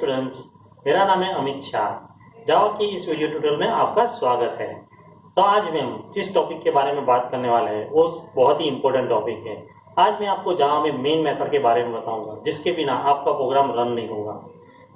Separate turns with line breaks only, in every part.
Friends, मेरा नाम है अमित शाह। जावा के इस वीडियो ट्यूटोरियल में आपका स्वागत है। तो आज हम जिस टॉपिक के बारे में बात करने वाले हैं वो बहुत ही इंपॉर्टेंट टॉपिक है। आज मैं आपको जावा में मेन मेथड के बारे में बताऊंगा, जिसके बिना आपका प्रोग्राम रन नहीं होगा।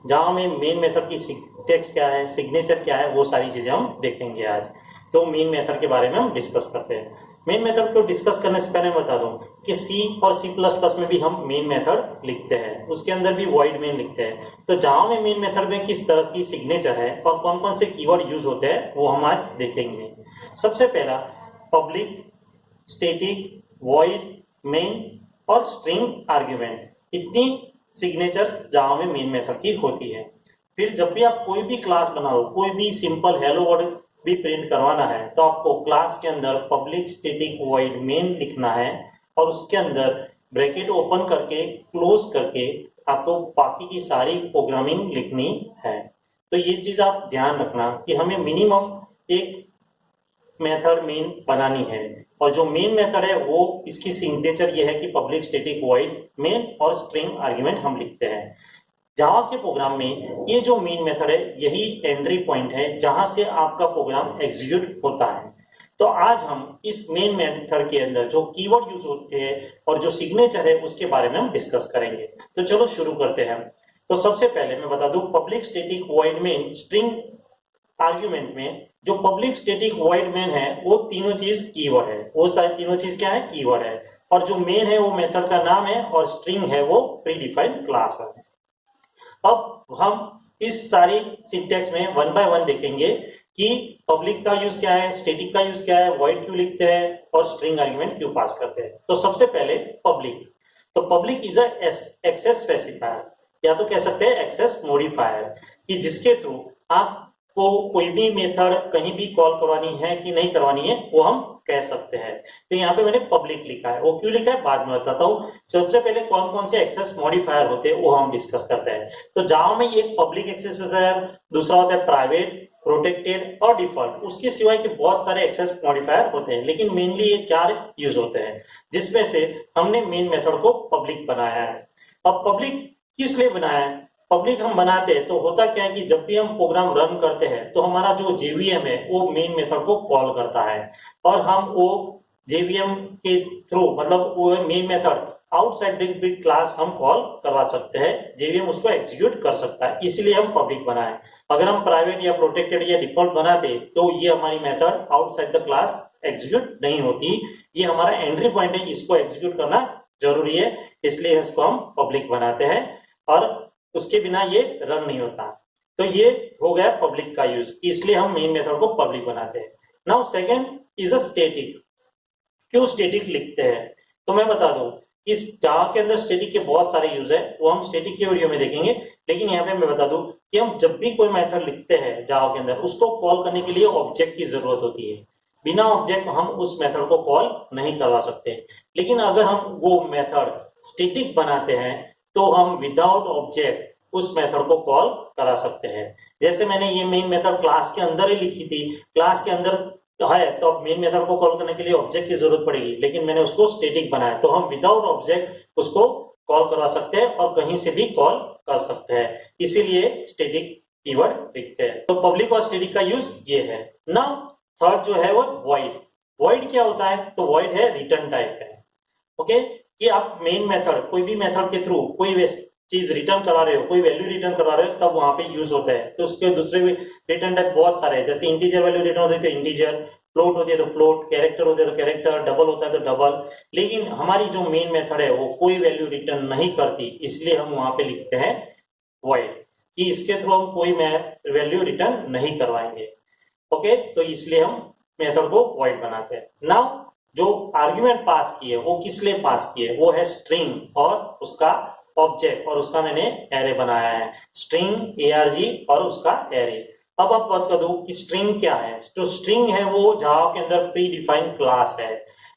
जावा में मेन मेथड की सिंटैक्स क्या है, सिग्नेचर क्या है, वो सारी चीजें हम देखेंगे आज। तो मेन मेथड के बारे में हम डिस्कस करते हैं। मेन मेथड को डिस्कस करने से पहले मैं बता दूं कि सी और सी प्लस प्लस में भी हम मेन मेथड लिखते हैं, उसके अंदर भी वॉइड मेन लिखते हैं। तो जावा में मेन मेथड में किस तरह की सिग्नेचर है और कौन कौन से कीवर्ड यूज होते हैं वो हम आज देखेंगे। सबसे पहला पब्लिक, स्टैटिक, वॉइड, मेन और स्ट्रिंग आर्ग्यूमेंट, इतनी सिग्नेचर जावा में मेन मेथड की होती है। फिर जब भी आप कोई भी क्लास बनाओ, कोई भी सिंपल हेलो वर्ड भी प्रिंट करवाना है, तो आपको क्लास के अंदर पब्लिक, स्टैटिक, वॉइड, मेन लिखना है और उसके अंदर ब्रैकेट ओपन करके क्लोज करके आपको बाकी की सारी प्रोग्रामिंग लिखनी है। तो ये चीज आप ध्यान रखना कि हमें मिनिमम एक मेथड मेन बनानी है, और जो मेन मेथड है वो इसकी सिग्नेचर ये है कि पब्लिक, स्टैटिक, वॉइड, मेन और स्ट्रिंग आर्ग्यूमेंट हम लिखते हैं। जावा के प्रोग्राम में ये जो मेन मेथड है यही एंट्री पॉइंट है जहां से आपका प्रोग्राम एग्जीक्यूट होता है। तो आज हम इस मेन मेथड के अंदर जो कीवर्ड यूज होते हैं और जो सिग्नेचर है उसके बारे में हम डिस्कस करेंगे। तो चलो शुरू करते हैं। तो सबसे पहले मैं बता दूं, public, static, void, main, string argument में जो पब्लिक, स्टैटिक, वॉइड, मेन है वो तीनों चीज कीवर्ड है। वो सारी तीनों चीज क्या है? कीवर्ड है। और जो मेन है वो मेथड का नाम है और स्ट्रिंग है वो प्री डिफाइंड क्लास है। अब हम इस सारी सिंटैक्स में वन बाय वन देखेंगे कि पब्लिक का यूज क्या है, स्टैटिक का यूज क्या है, वॉइड क्यों लिखते हैं और स्ट्रिंग आर्गुमेंट क्यों पास करते हैं। तो सबसे पहले पब्लिक। तो पब्लिक इज एक्सेस स्पेसिफायर, या तो कह सकते हैं एक्सेस मॉडिफायर, कि जिसके थ्रू आपको कोई भी मेथड कहीं भी कॉल करवानी है कि नहीं करवानी है वो हम कह सकते हैं। तो यहाँ पे मैंने पब्लिक लिखा है, वो क्यों लिखा है बाद में बताता हूँ। सबसे पहले कौन कौन से एक्सेस मॉडिफायर होते हैं वो हम डिस्कस करते हैं। तो जावा में एक पब्लिक एक्सेस मॉडिफायर, दूसरा होता है प्राइवेट, प्रोटेक्टेड और डिफॉल्ट। उसके सिवाय के बहुत सारे एक्सेस मॉडिफायर होते हैं, लेकिन मेनली ये 4 यूज होते हैं, जिसमें से हमने मेन मेथड को पब्लिक बनाया है। अब पब्लिक किस लिए बनाया है? पब्लिक हम बनाते हैं तो होता क्या है कि जब भी हम प्रोग्राम रन करते हैं तो हमारा जो जेवीएम है वो मेन मेथड को कॉल करता है, और हम वो जेवीएम के थ्रू, मतलब वो main method outside the class हम कॉल करवा सकते हैं, जेवीएम उसको एग्जीक्यूट कर सकता है, इसलिए हम पब्लिक बनाए। अगर हम प्राइवेट या प्रोटेक्टेड या डिफॉल्ट बनाते तो ये हमारी method outside the class execute नहीं होती। ये हमारा एंट्री पॉइंट है, इसको एग्जीक्यूट करना जरूरी है, इसलिए इसको हम पब्लिक बनाते हैं और उसके बिना ये रन नहीं होता। तो ये हो गया पब्लिक का यूज, इसलिए हम मेन मेथड को पब्लिक बनाते हैं। Now second is a static. क्यों स्टैटिक लिखते हैं? तो मैं बता दूं कि जावा के अंदर स्टैटिक के बहुत सारे यूज है, वो हम स्टैटिक के वीडियो में देखेंगे। लेकिन यहाँ पे मैं बता दूं कि हम जब भी कोई मेथड लिखते हैं जावा के अंदर, उसको कॉल करने के लिए ऑब्जेक्ट की जरूरत होती है। बिना ऑब्जेक्ट हम उस मेथड को कॉल नहीं करवा सकते। लेकिन अगर हम वो मेथड स्टैटिक बनाते हैं तो हम विदाउट ऑब्जेक्ट उस मेथड को कॉल करा सकते हैं। जैसे मैंने ये मेन मेथड क्लास के अंदर ही लिखी थी, क्लास के अंदर है तो अब मेन मेथड को कॉल करने के लिए ऑब्जेक्ट की जरूरत पड़ेगी, लेकिन मैंने उसको स्टैटिक बनाया तो हम विदाउट ऑब्जेक्ट उसको कॉल करवा सकते हैं और कहीं से भी कॉल कर सकते हैं, इसीलिए स्टैटिक कीवर्ड लिखते हैं। तो पब्लिक और स्टैटिक का यूज ये है। नाउ थर्ड जो है वो वॉइड। वॉइड क्या होता है? तो वॉइड है रिटर्न टाइप है। ओके, कि आप मेन मेथड, कोई भी मेथड के थ्रू कोई चीज रिटर्न करा रहे हो, कोई वैल्यू रिटर्न करा रहे हो, तब वहां पे यूज होता है। तो उसके दूसरे भी रिटर्न टाइप बहुत सारे हैं, जैसे इंटीजर वैल्यू रिटर्न होती है तो इंटीजर, फ्लोट होती है तो फ्लोट, कैरेक्टर होते हैं तो कैरेक्टर, डबल होता है तो डबल। लेकिन हमारी जो मेन मेथड है वो कोई वैल्यू रिटर्न नहीं करती, इसलिए हम वहां पे लिखते हैं वॉइड, कि इसके थ्रू हम कोई वैल्यू रिटर्न नहीं करवाएंगे। ओके, तो इसलिए हम मेथड को वॉइड बनाते हैं। नाउ जो आर्ग्यूमेंट पास किए वो किस लिए पास किए? वो है स्ट्रिंग और उसका ऑब्जेक्ट, और उसका मैंने एरे बनाया है, स्ट्रिंग, एआरजी और उसका एरे। अब आप बात कर दो कि स्ट्रिंग क्या है। तो स्ट्रिंग है वो जावा के अंदर प्री डिफाइंड क्लास है।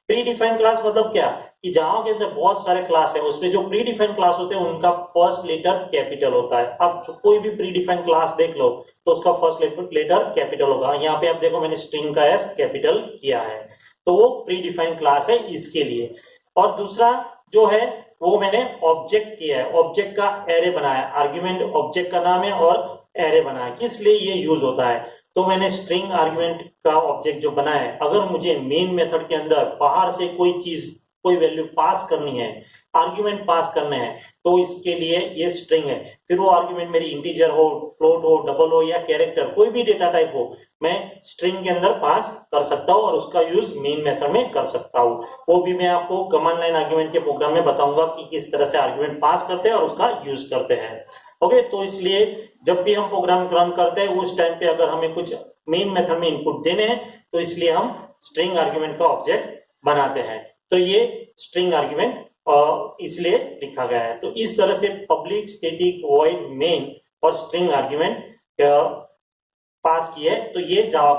प्री डिफाइंड क्लास मतलब क्या कि जावा के अंदर बहुत सारे क्लास है, उसमें जो प्री डिफाइंड क्लास होते हैं उनका फर्स्ट लेटर कैपिटल होता है। अब कोई भी प्री डिफाइंड क्लास देख लो तो उसका फर्स्ट लेटर कैपिटल होगा। यहाँ पे आप देखो मैंने स्ट्रिंग का एस कैपिटल किया है, तो वो प्री डिफाइंड क्लास है इसके लिए। और दूसरा जो है वो मैंने ऑब्जेक्ट किया है, ऑब्जेक्ट का एरे बनाया, आर्ग्यूमेंट ऑब्जेक्ट का नाम है और एरे बनाया, किस लिए ये यूज होता है। तो मैंने स्ट्रिंग आर्ग्यूमेंट का ऑब्जेक्ट जो बनाया है, अगर मुझे मेन मेथड के अंदर बाहर से कोई चीज, कोई वैल्यू पास करनी है, आर्ग्यूमेंट पास करने हैं, तो इसके लिए ये स्ट्रिंग है। फिर वो आर्ग्यूमेंट मेरी इंटीजर हो, फ्लोट हो, डबल हो या कैरेक्टर, कोई भी डेटा टाइप हो, मैं स्ट्रिंग के अंदर पास कर सकता हूँ और उसका यूज मेन मेथड में कर सकता हूँ। वो भी मैं आपको कमांड लाइन आर्ग्यूमेंट के प्रोग्राम में बताऊंगा कि किस तरह से आर्ग्यूमेंट पास करते हैं और उसका यूज करते हैं। ओके, तो इसलिए जब भी हम प्रोग्राम रन करते हैं उस टाइम पे अगर हमें कुछ मेन मेथड में इनपुट देने हैं तो इसलिए हम स्ट्रिंग आर्ग्यूमेंट का ऑब्जेक्ट बनाते हैं। तो ये स्ट्रिंग आर्ग्यूमेंट इसलिए लिखा गया है। तो इस तरह से पब्लिक, स्टैटिक, वॉइड, मेन और स्ट्रिंग आर्ग्यूमेंट पास किए। तो ये जावा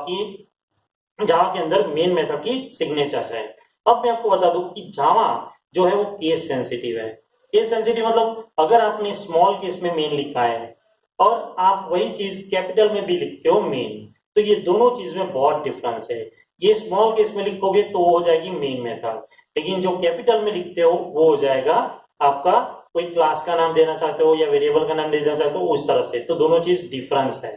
के अंदर मेन मेथड की सिग्नेचर है। अब मैं आपको बता दूं कि जावा जो है वो केस सेंसिटिव है। केस सेंसिटिव मतलब अगर आपने स्मॉल केस में मेन लिखा है और आप वही चीज कैपिटल में भी लिखते हो मेन, तो ये दोनों चीज में बहुत डिफरेंस है। ये स्मॉल केस में लिखोगे तो वो हो जाएगी मेन मेथड, लेकिन जो कैपिटल में लिखते हो वो हो जाएगा आपका, कोई क्लास का नाम देना चाहते हो या वेरिएबल का नाम देना चाहते हो उस तरह से। तो दोनों चीज डिफरेंस है।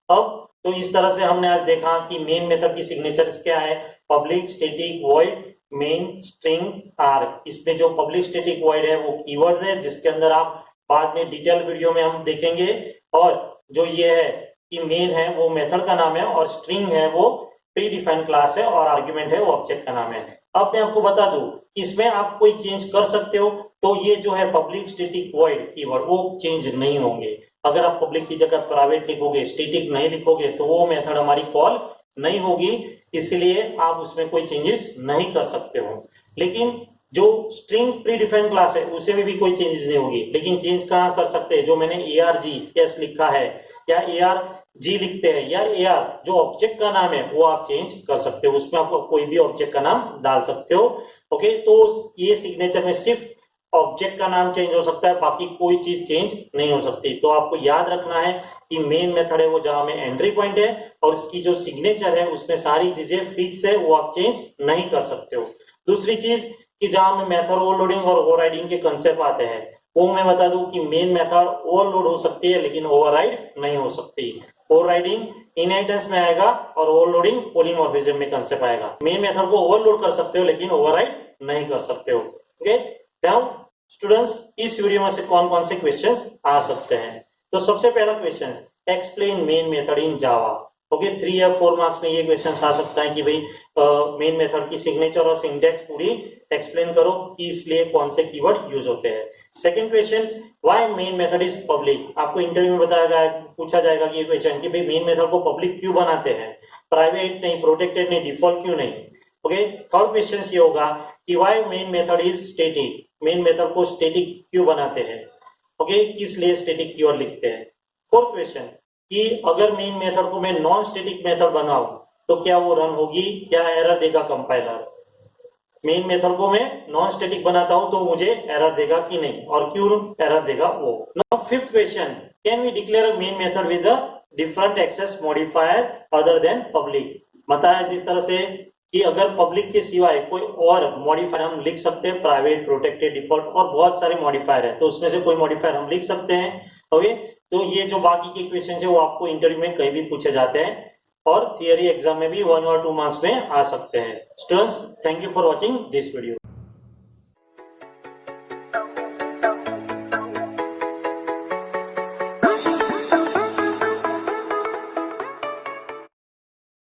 अब तो इस तरह से हमने आज देखा कि मेन मेथड की सिग्नेचर्स क्या है, public, static, void, main, string, arg. इसमें जो पब्लिक, स्टैटिक, वॉइड है वो कीवर्ड्स है जिसके अंदर आप बाद में डिटेल वीडियो में हम देखेंगे। और जो ये है कि मेन है वो मेथड का नाम है और स्ट्रिंग है वो प्री डिफाइंड क्लास है और आर्ग्यूमेंट है वो ऑब्जेक्ट का नाम है। अब मैं आपको बता दूं कि इसमें आप कोई चेंज कर सकते हो। तो ये जो है पब्लिक, स्टैटिक, वॉइड कीवर्ड वो चेंज नहीं होंगे। अगर आप पब्लिक की जगह प्राइवेट लिखोगे, स्टैटिक नहीं लिखोगे तो वो मेथड हमारी कॉल नहीं होगी, इसलिए आप उसमें कोई चेंजेस नहीं कर सकते हो। लेकिन जो स्ट्रिंग प्री डिफाइंड क्लास है उसे में भी कोई चेंजेस नहीं होगी। लेकिन चेंज कहाँ कर सकते हैं, जो मैंने ARGS लिखा है या ARG लिखते हैं या AR जो ऑब्जेक्ट का नाम है वो आप चेंज कर सकते हो, उसमें आप कोई भी ऑब्जेक्ट का नाम डाल सकते हो। ओके, तो ये सिग्नेचर में सिर्फ ऑब्जेक्ट का नाम चेंज हो सकता है, बाकी कोई चीज चेंज नहीं हो सकती। तो आपको याद रखना है कि मेन मेथड है वो जावा में एंट्री पॉइंट है और इसकी जो सिग्नेचर है उसमें सारी चीजें फिक्स है, वो आप चेंज नहीं कर सकते हो। दूसरी चीज कि जहां में मेथड ओवरलोडिंग और ओवरराइडिंग के कंसेप्ट आते हैं, वो मैं बता दूं कि मेन मेथड ओवरलोड हो सकती है लेकिन ओवरराइड नहीं हो सकती। ओवरराइडिंग इनहेरिटेंस में आएगा और ओवरलोडिंग पॉलीमॉर्फिज्म में कंसेप्ट आएगा। मेन मेथड को ओवरलोड कर सकते हो लेकिन ओवरराइड नहीं कर सकते हो। ओके, नाउ स्टूडेंट्स, इस वीडियो में से कौन कौन से क्वेश्चंस आ सकते हैं। तो सबसे पहला question, explain main method in Java. Okay, 3 या 4 मार्क्स में ये क्वेश्चन आ सकता है कि भाई मेन मेथड की सिग्नेचर और सिंटैक्स पूरी एक्सप्लेन करो कि इसलिए कौन से कीवर्ड यूज होते हैं। Second question, why main method is public. आपको इंटरव्यू में बताया गया, पूछा जाएगा कि ये क्वेश्चन कि भाई मेन मेथड को पब्लिक क्यों बनाते हैं, प्राइवेट नहीं, प्रोटेक्टेड नहीं, डिफॉल्ट क्यों नहीं। ओके, थर्ड क्वेश्चन ये होगा कि why main method is static, main method को स्टैटिक क्यों बनाते हैं। ओके, किस लिए स्टैटिक कीवर्ड लिखते हैं। फोर्थ क्वेश्चन कि अगर मेन मेथड को मैं नॉन स्टैटिक मेथड बनाऊं तो क्या वो रन होगी, क्या एरर देगा कंपाइलर। मेन मेथड को मैं नॉन स्टैटिक बनाता हूं तो मुझे एरर देगा कि नहीं और क्यों एरर देगा वो। Now fifth question, can we declare a main method with a different access modifier other than public. बताया जिस तरह से कि अगर पब्लिक के सिवाय कोई और मॉडिफायर हम लिख सकते हैं, प्राइवेट, प्रोटेक्टेड, डिफॉल्ट और बहुत सारे मॉडिफायर है, तो उसमें से कोई मॉडिफायर हम लिख सकते हैं। ओके, तो ये जो बाकी के क्वेश्चन है वो आपको इंटरव्यू में कहीं भी पूछे जाते हैं और थियरी एग्जाम में भी 1 और 2 मार्क्स में आ सकते हैं। Students, thank you for watching this video.